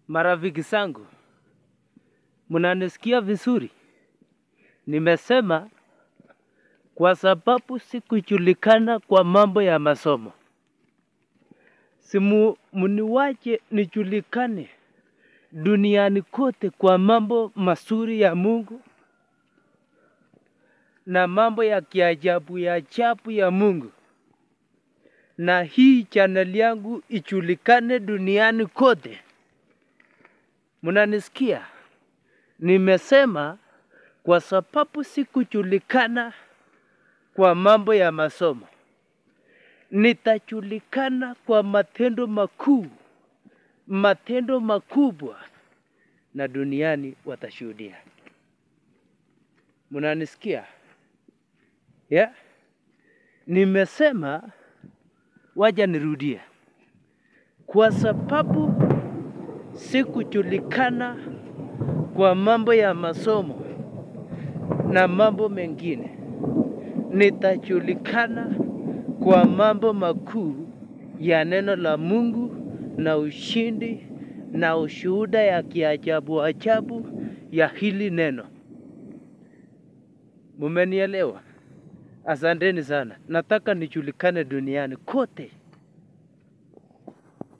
Marafiki zangu, mnanisikia vizuri? Nimesema kwa sababu sikujulikana kwa mambo ya masomo. Mniwache nijulikane duniani kote kwa mambo mazuri ya Mungu na mambo ya kiajabu ya Mungu. Na hii channel yangu ijulikane duniani kote. Mnanisikia? Nimesema kwa sababu sikujulikana kwa mambo ya masomo. Nitajulikana kwa matendo makuu, matendo makubwa, na duniani watashuhudia. Mnanisikia? Yeah? Nimesema waja nirudie. Kwa sababu sikujulikana kwa mambo ya masomo na mambo mengine, nitajulikana kwa mambo makuu ya neno la Mungu na ushindi na ushuhuda ya kiajabu ya hili neno. Mumenielewa? Asanteni sana. Nataka nijulikane duniani kote.